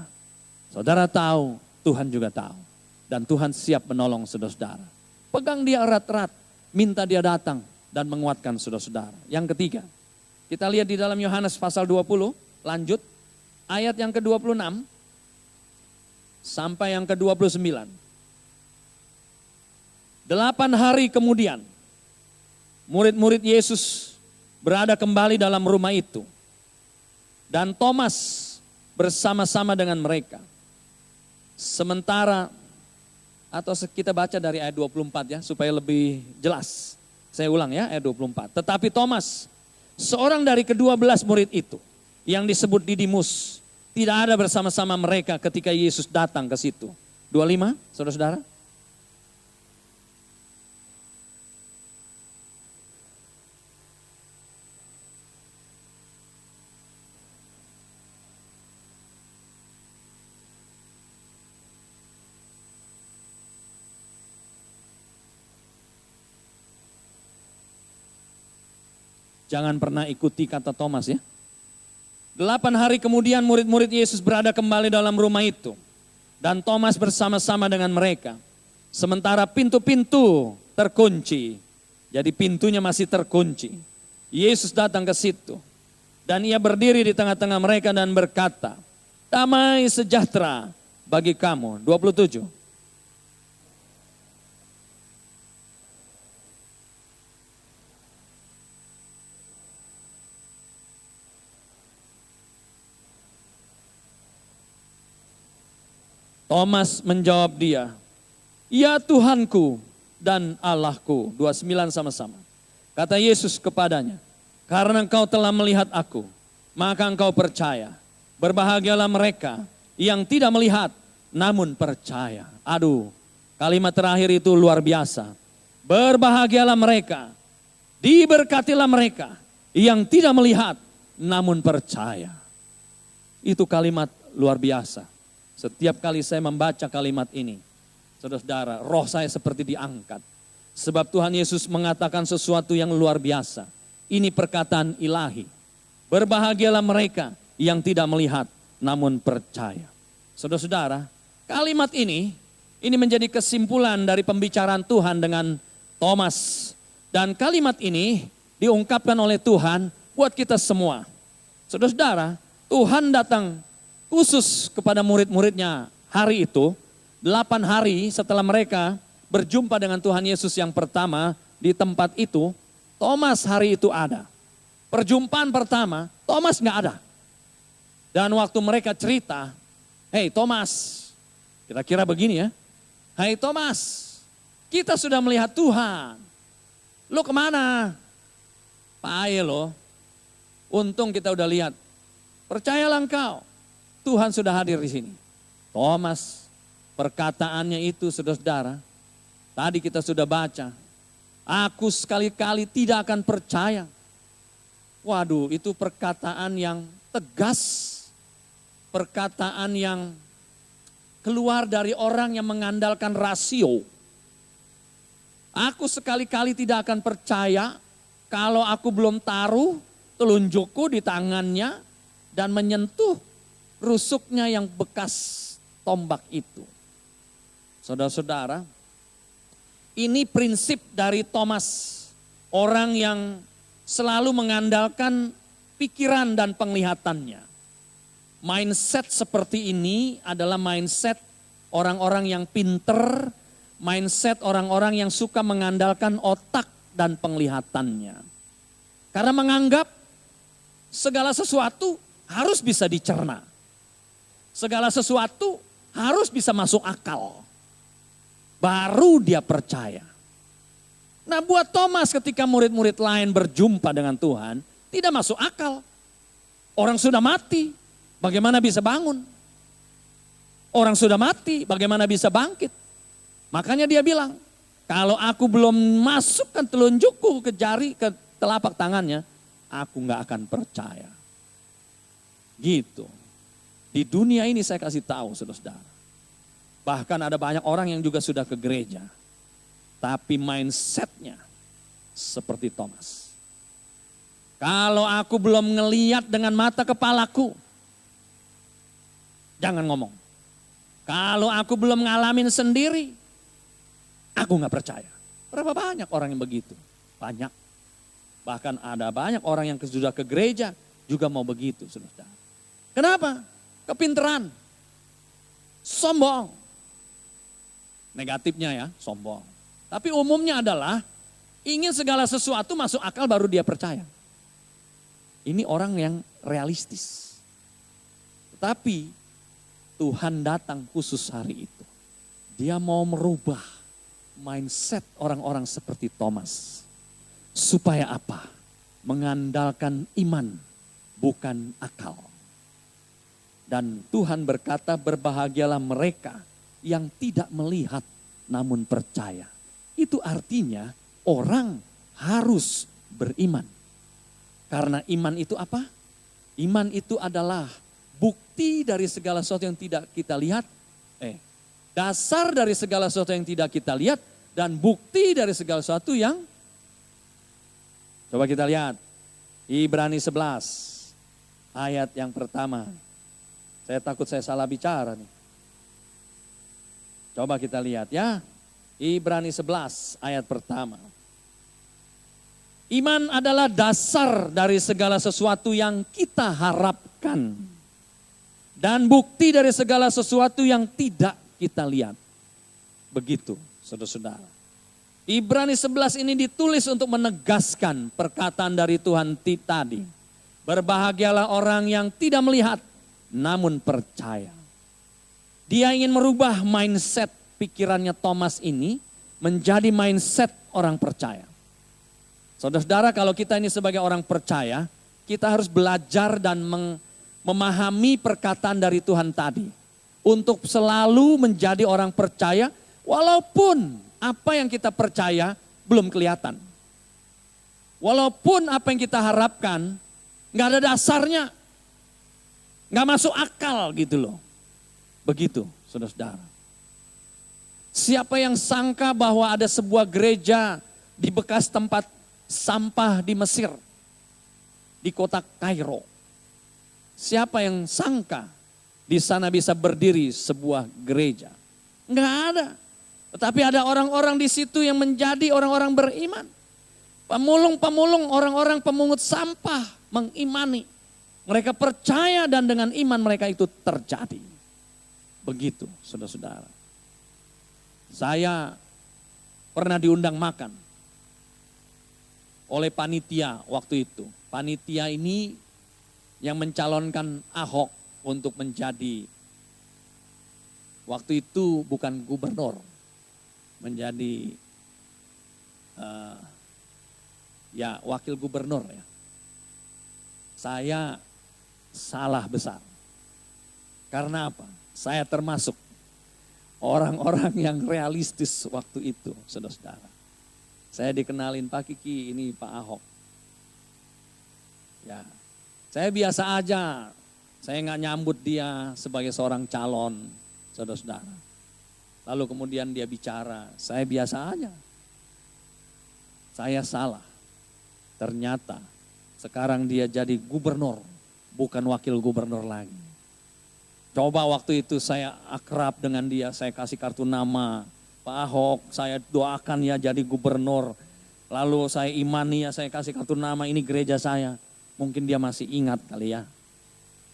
Saudara tahu, Tuhan juga tahu. Dan Tuhan siap menolong saudara-saudara. Pegang dia erat-erat, minta dia datang dan menguatkan saudara-saudara. Yang ketiga, kita lihat di dalam Yohanes pasal 20, lanjut. Ayat yang ke-26 sampai yang ke-29. 8 hari kemudian, murid-murid Yesus berada kembali dalam rumah itu. Dan Thomas bersama-sama dengan mereka. Sementara, atau kita baca dari ayat 24 ya, supaya lebih jelas. Saya ulang ya, ayat 24. Tetapi Thomas, seorang dari ke-12 murid itu, yang disebut Didimus, tidak ada bersama-sama mereka ketika Yesus datang ke situ. 25, saudara-saudara. Jangan pernah ikuti kata Thomas ya. 8 hari kemudian murid-murid Yesus berada kembali dalam rumah itu. Dan Thomas bersama-sama dengan mereka. Sementara pintu-pintu terkunci. Jadi pintunya masih terkunci. Yesus datang ke situ. Dan ia berdiri di tengah-tengah mereka dan berkata, damai sejahtera bagi kamu. 27. Thomas menjawab dia, ya Tuhanku dan Allahku. 29 sama-sama. Kata Yesus kepadanya, karena engkau telah melihat aku, maka engkau percaya. Berbahagialah mereka yang tidak melihat, namun percaya. Aduh, kalimat terakhir itu luar biasa. Berbahagialah mereka, diberkatilah mereka yang tidak melihat, namun percaya. Itu kalimat luar biasa. Setiap kali saya membaca kalimat ini, saudara-saudara, roh saya seperti diangkat. Sebab Tuhan Yesus mengatakan sesuatu yang luar biasa. Ini perkataan ilahi. Berbahagialah mereka yang tidak melihat, namun percaya. Saudara-saudara, kalimat ini menjadi kesimpulan dari pembicaraan Tuhan dengan Thomas. Dan kalimat ini diungkapkan oleh Tuhan buat kita semua. Saudara-saudara, Tuhan datang khusus kepada murid-muridnya hari itu, 8 hari setelah mereka berjumpa dengan Tuhan Yesus yang pertama di tempat itu, Thomas hari itu ada. Perjumpaan pertama, Thomas nggak ada. Dan waktu mereka cerita, hei Thomas, kira-kira begini ya, hei Thomas, kita sudah melihat Tuhan, lu kemana? Pae lo, untung kita udah lihat, percayalah engkau. Tuhan sudah hadir di sini. Thomas, perkataannya itu saudara-saudara, tadi kita sudah baca, aku sekali-kali tidak akan percaya. Waduh, itu perkataan yang tegas, perkataan yang keluar dari orang yang mengandalkan rasio. Aku sekali-kali tidak akan percaya kalau aku belum taruh telunjukku di tangannya dan menyentuh rusuknya yang bekas tombak itu. Saudara-saudara, ini prinsip dari Thomas, orang yang selalu mengandalkan pikiran dan penglihatannya. Mindset seperti ini adalah mindset orang-orang yang pinter, mindset orang-orang yang suka mengandalkan otak dan penglihatannya. Karena menganggap segala sesuatu harus bisa dicerna. Segala sesuatu harus bisa masuk akal. Baru dia percaya. Nah, buat Thomas ketika murid-murid lain berjumpa dengan Tuhan, tidak masuk akal. Orang sudah mati, bagaimana bisa bangun? Orang sudah mati, bagaimana bisa bangkit? Makanya dia bilang, kalau aku belum masukkan telunjukku ke jari, ke telapak tangannya, aku gak akan percaya. Gitu. Di dunia ini saya kasih tahu, saudara-saudara. Bahkan ada banyak orang yang juga sudah ke gereja. Tapi mindsetnya seperti Thomas. Kalau aku belum ngeliat dengan mata kepalaku, jangan ngomong. Kalau aku belum ngalamin sendiri, aku gak percaya. Berapa banyak orang yang begitu? Banyak. Bahkan ada banyak orang yang sudah ke gereja juga mau begitu, saudara. Kenapa? Kepinteran. Sombong. Negatifnya ya, sombong. Tapi umumnya adalah ingin segala sesuatu masuk akal baru dia percaya. Ini orang yang realistis. Tetapi Tuhan datang khusus hari itu. Dia mau merubah mindset orang-orang seperti Thomas. Supaya apa? Mengandalkan iman, bukan akal. Dan Tuhan berkata, berbahagialah mereka yang tidak melihat namun percaya. Itu artinya orang harus beriman. Karena iman itu apa? Iman itu adalah bukti dari segala sesuatu yang tidak kita lihat. Dasar dari segala sesuatu yang tidak kita lihat. Dan bukti dari segala sesuatu yang, coba kita lihat. Ibrani 11 ayat yang pertama. Saya takut saya salah bicara nih. Coba kita lihat ya. Ibrani 11 ayat pertama. Iman adalah dasar dari segala sesuatu yang kita harapkan. Dan bukti dari segala sesuatu yang tidak kita lihat. Begitu, saudara-saudara. Ibrani 11 ini ditulis untuk menegaskan perkataan dari Tuhan tadi. Berbahagialah orang yang tidak melihat, namun percaya. Dia ingin merubah mindset pikirannya Thomas ini menjadi mindset orang percaya. Saudara-saudara, kalau kita ini sebagai orang percaya, kita harus belajar dan memahami perkataan dari Tuhan tadi. Untuk selalu menjadi orang percaya walaupun apa yang kita percaya belum kelihatan. Walaupun apa yang kita harapkan gak ada dasarnya, gak masuk akal gitu loh. Begitu, saudara-saudara. Siapa yang sangka bahwa ada sebuah gereja di bekas tempat sampah di Mesir, di kota Kairo? Siapa yang sangka di sana bisa berdiri sebuah gereja? Enggak ada. Tetapi ada orang-orang di situ yang menjadi orang-orang beriman. Pemulung-pemulung, orang-orang pemungut sampah mengimani. Mereka percaya dan dengan iman mereka itu terjadi. Begitu, saudara-saudara. Saya pernah diundang makan oleh panitia waktu itu. Panitia ini yang mencalonkan Ahok untuk menjadi, waktu itu bukan gubernur, menjadi wakil gubernur ya. Saya salah besar. Karena apa? Saya termasuk orang-orang yang realistis waktu itu, saudara-saudara. Saya dikenalin Pak Kiki, ini Pak Ahok. Ya, saya biasa aja. Saya nggak nyambut dia sebagai seorang calon, saudara-saudara. Lalu kemudian dia bicara, saya biasa aja. Saya salah. Ternyata sekarang dia jadi gubernur, bukan wakil gubernur lagi. Coba waktu itu saya akrab dengan dia, saya kasih kartu nama, Pak Ahok, saya doakan ya jadi gubernur. Lalu saya imani ya, saya kasih kartu nama, ini gereja saya. Mungkin dia masih ingat kali ya.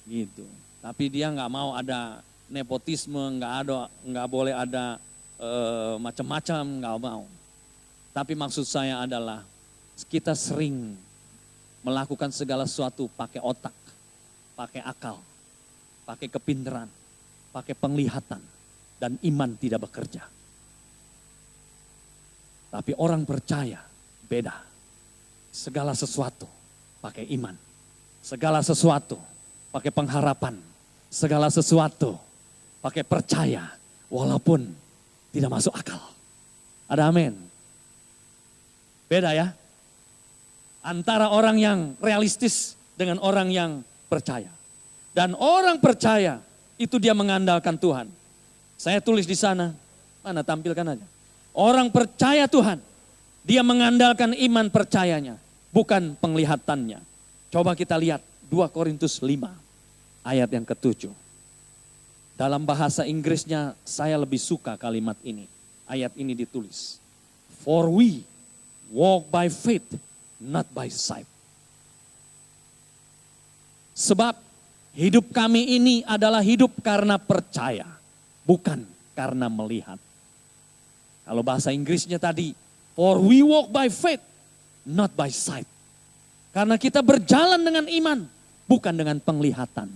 Gitu. Tapi dia nggak mau ada nepotisme, nggak boleh ada macam-macam, nggak mau. Tapi maksud saya adalah kita sering melakukan segala sesuatu pakai otak, pakai akal, pakai kepintaran, pakai penglihatan, dan iman tidak bekerja. Tapi orang percaya beda. Segala sesuatu pakai iman, segala sesuatu pakai pengharapan, segala sesuatu pakai percaya, walaupun tidak masuk akal. Ada amin. Beda ya. Antara orang yang realistis dengan orang yang percaya. Dan orang percaya itu dia mengandalkan Tuhan. Saya tulis di sana, mana tampilkan aja. Orang percaya Tuhan, dia mengandalkan iman percayanya, bukan penglihatannya. Coba kita lihat 2 Korintus 5 ayat yang ke-7. Dalam bahasa Inggrisnya saya lebih suka kalimat ini. Ayat ini ditulis. For we walk by faith, not by sight. Sebab hidup kami ini adalah hidup karena percaya, bukan karena melihat. Kalau bahasa Inggrisnya tadi, for we walk by faith, not by sight. Karena kita berjalan dengan iman, bukan dengan penglihatan.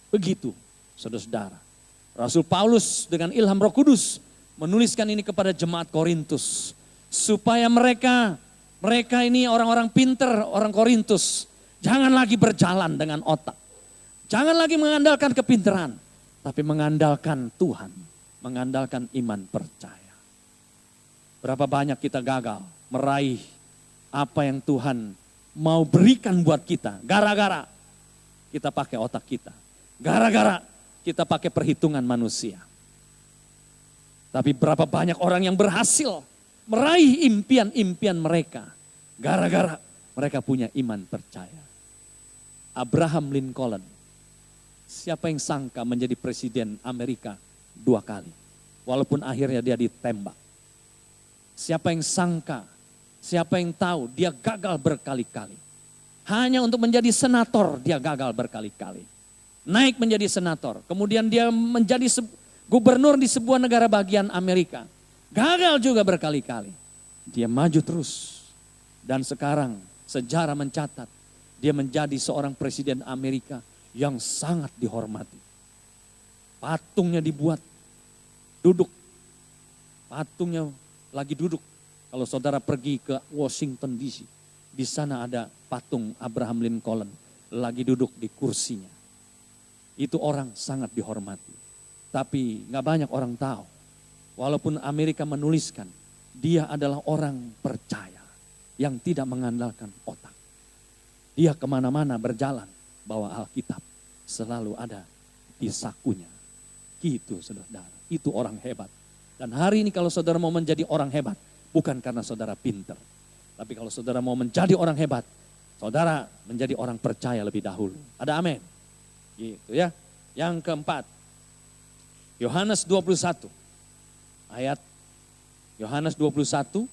Begitu, saudara-saudara. Rasul Paulus dengan ilham Roh Kudus menuliskan ini kepada jemaat Korintus. Supaya mereka ini orang-orang pinter, orang Korintus. Jangan lagi berjalan dengan otak. Jangan lagi mengandalkan kepinteran. Tapi mengandalkan Tuhan. Mengandalkan iman percaya. Berapa banyak kita gagal meraih apa yang Tuhan mau berikan buat kita. Gara-gara kita pakai otak kita. Gara-gara kita pakai perhitungan manusia. Tapi berapa banyak orang yang berhasil meraih impian-impian mereka. Gara-gara mereka punya iman percaya. Abraham Lincoln. Siapa yang sangka menjadi presiden Amerika 2 kali. Walaupun akhirnya dia ditembak. Siapa yang sangka, siapa yang tahu dia gagal berkali-kali. Hanya untuk menjadi senator dia gagal berkali-kali. Naik menjadi senator, kemudian dia menjadi gubernur di sebuah negara bagian Amerika. Gagal juga berkali-kali. Dia maju terus. Dan sekarang sejarah mencatat dia menjadi seorang presiden Amerika yang sangat dihormati. Patungnya dibuat, duduk. Patungnya lagi duduk. Kalau saudara pergi ke Washington DC, di sana ada patung Abraham Lincoln lagi duduk di kursinya. Itu orang sangat dihormati. Tapi gak banyak orang tahu. Walaupun Amerika menuliskan, dia adalah orang percaya yang tidak mengandalkan otak. Dia kemana-mana berjalan bawa Alkitab, selalu ada di sakunya. Gitu saudara, itu orang hebat. Dan hari ini kalau saudara mau menjadi orang hebat, bukan karena saudara pinter. Tapi kalau saudara mau menjadi orang hebat, saudara menjadi orang percaya lebih dahulu. Ada amin? Gitu ya. Yang keempat, Yohanes 21. Ayat Yohanes 21.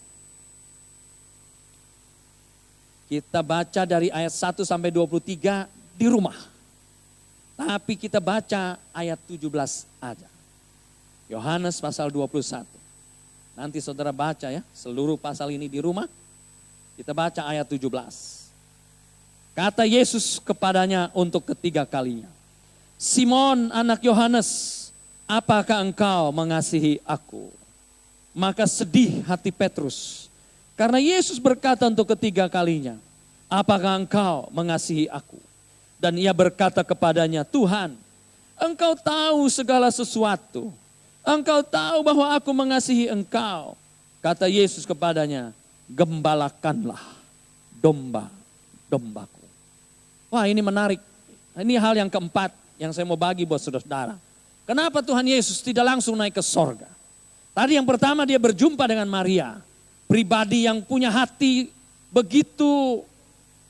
Kita baca dari ayat 1 sampai 23 di rumah. Tapi kita baca ayat 17 aja. Yohanes pasal 21. Nanti saudara baca ya, seluruh pasal ini di rumah. Kita baca ayat 17. Kata Yesus kepadanya untuk ketiga kalinya. Simon anak Yohanes, apakah engkau mengasihi aku? Maka sedih hati Petrus. Karena Yesus berkata untuk ketiga kalinya, apakah engkau mengasihi aku? Dan ia berkata kepadanya, Tuhan, engkau tahu segala sesuatu. Engkau tahu bahwa aku mengasihi engkau. Kata Yesus kepadanya, gembalakanlah domba-dombaku. Wah, ini menarik. Ini hal yang keempat yang saya mau bagi buat saudara-saudara. Kenapa Tuhan Yesus tidak langsung naik ke sorga? Tadi yang pertama dia berjumpa dengan Maria. pribadi yang punya hati begitu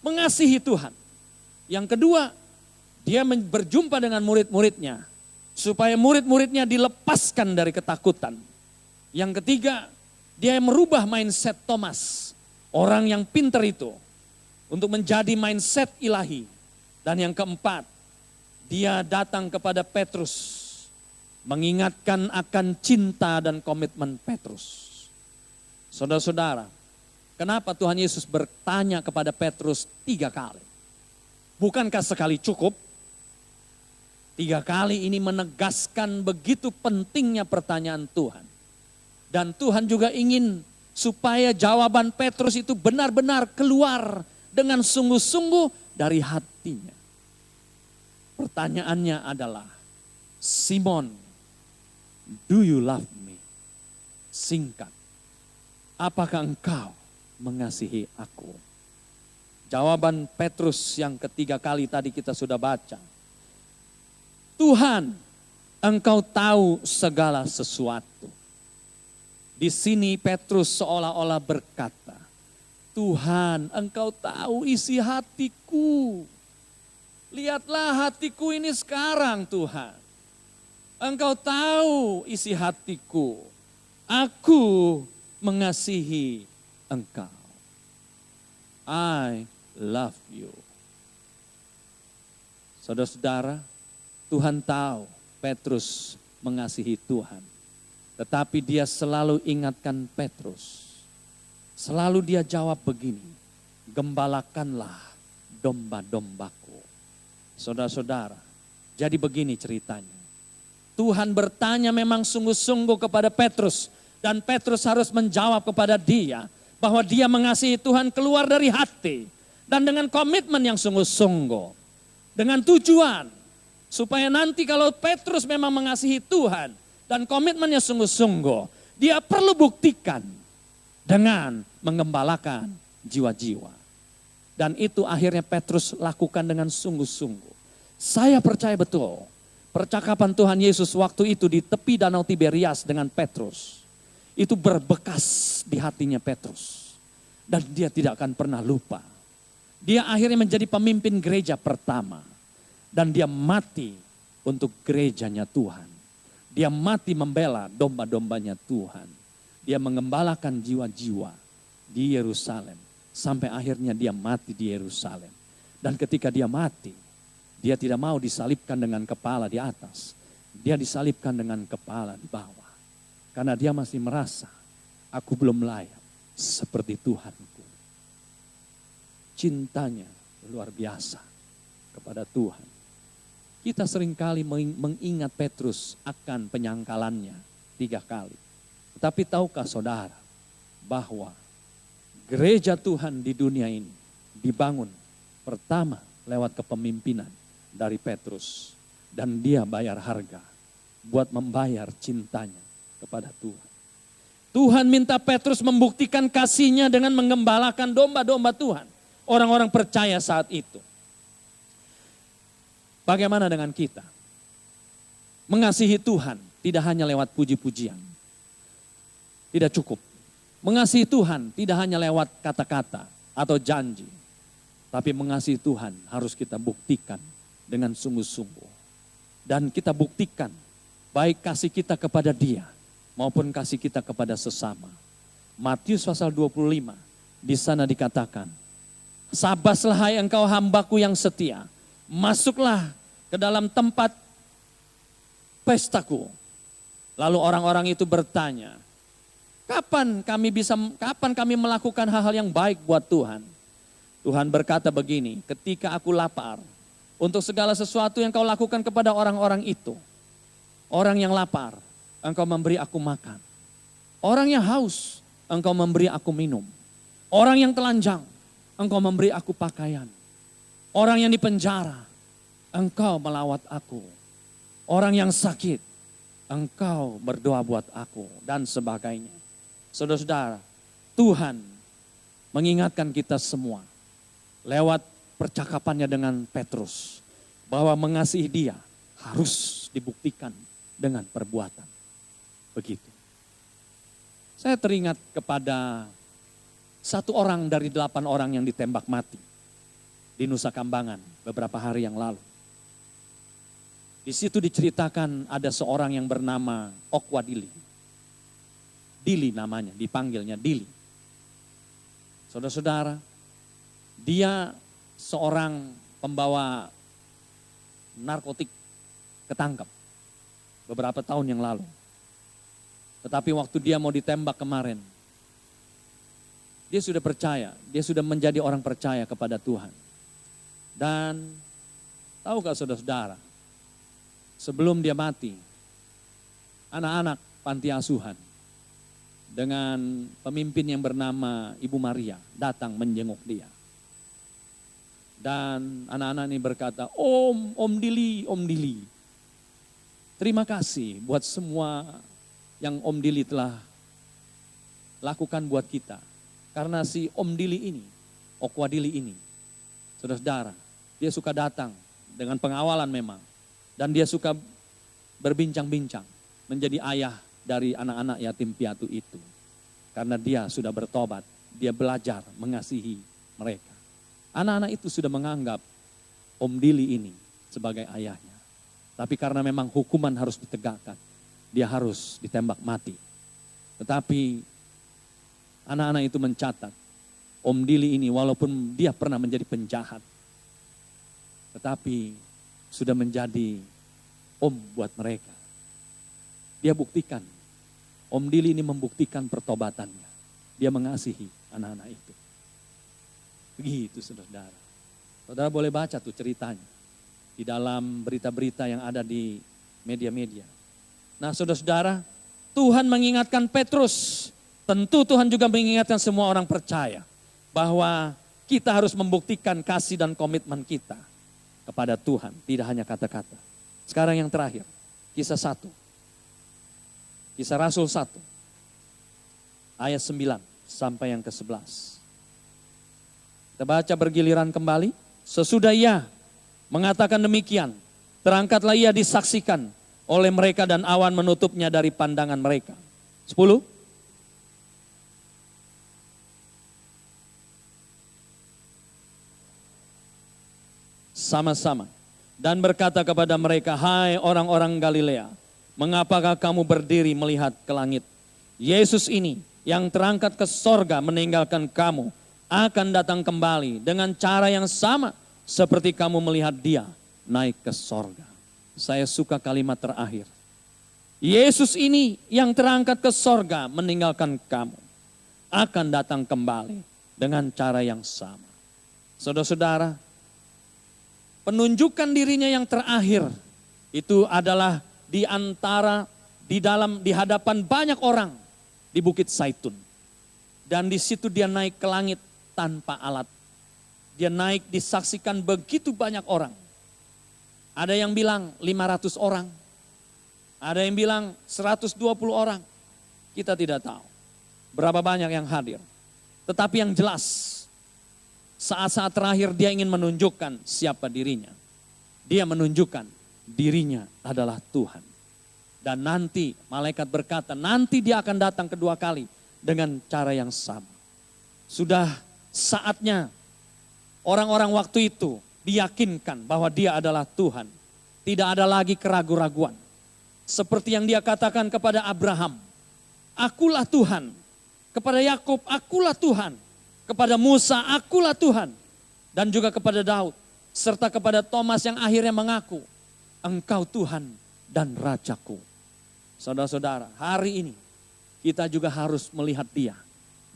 mengasihi Tuhan. Yang kedua, dia berjumpa dengan murid-muridnya supaya murid-muridnya dilepaskan dari ketakutan. Yang ketiga, dia merubah mindset Thomas, orang yang pintar itu, untuk menjadi mindset ilahi. Dan yang keempat, dia datang kepada Petrus, mengingatkan akan cinta dan komitmen Petrus. Saudara-saudara, kenapa Tuhan Yesus bertanya kepada Petrus 3 kali? Bukankah sekali cukup? 3 kali ini menegaskan begitu pentingnya pertanyaan Tuhan. Dan Tuhan juga ingin supaya jawaban Petrus itu benar-benar keluar dengan sungguh-sungguh dari hatinya. Pertanyaannya adalah, Simon, do you love me? Singkat, apakah engkau mengasihi aku? Jawaban Petrus yang ketiga kali tadi kita sudah baca. Tuhan, engkau tahu segala sesuatu. Di sini Petrus seolah-olah berkata, Tuhan, engkau tahu isi hatiku. Lihatlah hatiku ini sekarang, Tuhan. Engkau tahu isi hatiku. Aku mengasihi engkau. I love you. Saudara-saudara, Tuhan tahu Petrus mengasihi Tuhan. Tetapi dia selalu ingatkan Petrus. Selalu dia jawab begini, gembalakanlah domba-dombaku. Saudara-saudara, jadi begini ceritanya. Tuhan bertanya memang sungguh-sungguh kepada Petrus. Dan Petrus harus menjawab kepada dia bahwa dia mengasihi Tuhan keluar dari hati. Dan dengan komitmen yang sungguh-sungguh. Dengan tujuan supaya nanti kalau Petrus memang mengasihi Tuhan dan komitmennya sungguh-sungguh, dia perlu buktikan dengan mengembalakan jiwa-jiwa. Dan itu akhirnya Petrus lakukan dengan sungguh-sungguh. Saya percaya betul percakapan Tuhan Yesus waktu itu di tepi Danau Tiberias dengan Petrus, itu berbekas di hatinya Petrus. Dan dia tidak akan pernah lupa. Dia akhirnya menjadi pemimpin gereja pertama. Dan dia mati untuk gerejanya Tuhan. Dia mati membela domba-dombanya Tuhan. Dia mengembalakan jiwa-jiwa di Yerusalem. Sampai akhirnya dia mati di Yerusalem. Dan ketika dia mati, dia tidak mau disalibkan dengan kepala di atas. Dia disalibkan dengan kepala di bawah. Karena dia masih merasa, aku belum layak seperti Tuhanku. Cintanya luar biasa kepada Tuhan. Kita seringkali mengingat Petrus akan penyangkalannya 3 kali. Tetapi tahukah saudara bahwa gereja Tuhan di dunia ini dibangun pertama lewat kepemimpinan dari Petrus. Dan dia bayar harga buat membayar cintanya kepada Tuhan. Tuhan minta Petrus membuktikan kasihnya dengan mengembalakan domba-domba Tuhan. Orang-orang percaya saat itu. Bagaimana dengan kita? Mengasihi Tuhan tidak hanya lewat puji-pujian. Tidak cukup. Mengasihi Tuhan tidak hanya lewat kata-kata atau janji. Tapi mengasihi Tuhan harus kita buktikan dengan sungguh-sungguh. Dan kita buktikan baik kasih kita kepada Dia maupun kasih kita kepada sesama. Matius pasal 25 di sana dikatakan, sabaslah hai engkau hambaku yang setia, masuklah ke dalam tempat pestaku. Lalu orang-orang itu bertanya, kapan kami melakukan hal-hal yang baik buat Tuhan? Tuhan berkata begini, ketika aku lapar, untuk segala sesuatu yang kau lakukan kepada orang-orang itu, orang yang lapar, engkau memberi aku makan. Orang yang haus, engkau memberi aku minum. Orang yang telanjang, engkau memberi aku pakaian. Orang yang dipenjara, engkau melawat aku. Orang yang sakit, engkau berdoa buat aku. Dan sebagainya. Saudara-saudara, Tuhan mengingatkan kita semua lewat percakapannya dengan Petrus. Bahwa mengasihi dia harus dibuktikan dengan perbuatan. Begitu. Saya teringat kepada 1 orang dari 8 orang yang ditembak mati di Nusa Kambangan beberapa hari yang lalu. Di situ diceritakan ada seorang yang bernama Okwa Dili. Dili namanya, dipanggilnya Dili. Saudara-saudara, dia seorang pembawa narkotik ketangkap beberapa tahun yang lalu. Tetapi waktu dia mau ditembak kemarin, dia sudah percaya, dia sudah menjadi orang percaya kepada Tuhan. Dan tahukah saudara-saudara, sebelum dia mati, anak-anak panti asuhan dengan pemimpin yang bernama Ibu Maria datang menjenguk dia. Dan anak-anak ini berkata, Om Dili, terima kasih buat semua yang Om Dili telah lakukan buat kita. Karena si Om Dili ini, Okwa Dili ini, saudara-saudara, dia suka datang dengan pengawalan memang. Dan dia suka berbincang-bincang menjadi ayah dari anak-anak yatim piatu itu. Karena dia sudah bertobat, dia belajar mengasihi mereka. Anak-anak itu sudah menganggap Om Dili ini sebagai ayahnya. Tapi karena memang hukuman harus ditegakkan, dia harus ditembak mati. Tetapi anak-anak itu mencatat, Om Dili ini walaupun dia pernah menjadi penjahat, tetapi sudah menjadi om buat mereka. Dia buktikan, Om Dili ini membuktikan pertobatannya. Dia mengasihi anak-anak itu. Begitu saudara. Saudara boleh baca tuh ceritanya di dalam berita-berita yang ada di media-media. Nah saudara-saudara, Tuhan mengingatkan Petrus, tentu Tuhan juga mengingatkan semua orang percaya bahwa kita harus membuktikan kasih dan komitmen kita kepada Tuhan, tidak hanya kata-kata. Sekarang yang terakhir, kisah 1. Kisah Rasul 1. Ayat 9 sampai yang ke-11. Kita baca bergiliran kembali. Sesudah ia mengatakan demikian, terangkatlah ia disaksikan oleh mereka dan awan menutupnya dari pandangan mereka. 10. Sama-sama. Dan berkata kepada mereka, hai orang-orang Galilea, mengapakah kamu berdiri melihat ke langit? Yesus ini yang terangkat ke sorga meninggalkan kamu, akan datang kembali dengan cara yang sama seperti kamu melihat dia naik ke sorga. Saya suka kalimat terakhir. Yesus ini yang terangkat ke sorga meninggalkan kamu, akan datang kembali dengan cara yang sama. Saudara-saudara, penunjukan dirinya yang terakhir itu adalah di hadapan banyak orang di Bukit Zaitun. Dan di situ dia naik ke langit tanpa alat. Dia naik disaksikan begitu banyak orang. Ada yang bilang 500 orang. Ada yang bilang 120 orang. Kita tidak tahu berapa banyak yang hadir. Tetapi yang jelas, saat-saat terakhir dia ingin menunjukkan siapa dirinya. Dia menunjukkan dirinya adalah Tuhan. Dan nanti malaikat berkata, nanti dia akan datang kedua kali dengan cara yang sama. Sudah saatnya orang-orang waktu itu diyakinkan bahwa dia adalah Tuhan. Tidak ada lagi keraguan-raguan. Seperti yang dia katakan kepada Abraham, akulah Tuhan. Kepada Yakub, akulah Tuhan. Kepada Musa, akulah Tuhan. Dan juga kepada Daud. Serta kepada Thomas yang akhirnya mengaku, engkau Tuhan dan Rajaku. Saudara-saudara, hari ini kita juga harus melihat dia.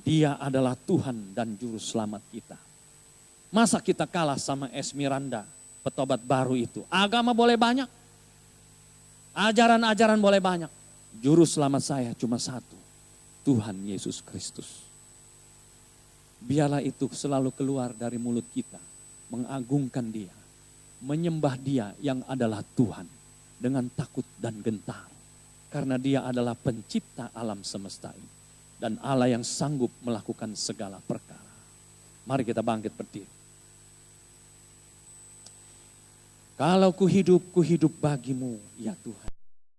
Dia adalah Tuhan dan Juru Selamat kita. Masa kita kalah sama Esmiranda, petobat baru itu? Agama boleh banyak. Ajaran-ajaran boleh banyak. Juru Selamat saya cuma satu. Tuhan Yesus Kristus. Biarlah itu selalu keluar dari mulut kita. Mengagungkan dia. Menyembah dia yang adalah Tuhan. Dengan takut dan gentar. Karena dia adalah pencipta alam semesta ini. Dan Allah yang sanggup melakukan segala perkara. Mari kita bangkit berdiri. Kalau ku hidup bagimu ya Tuhan.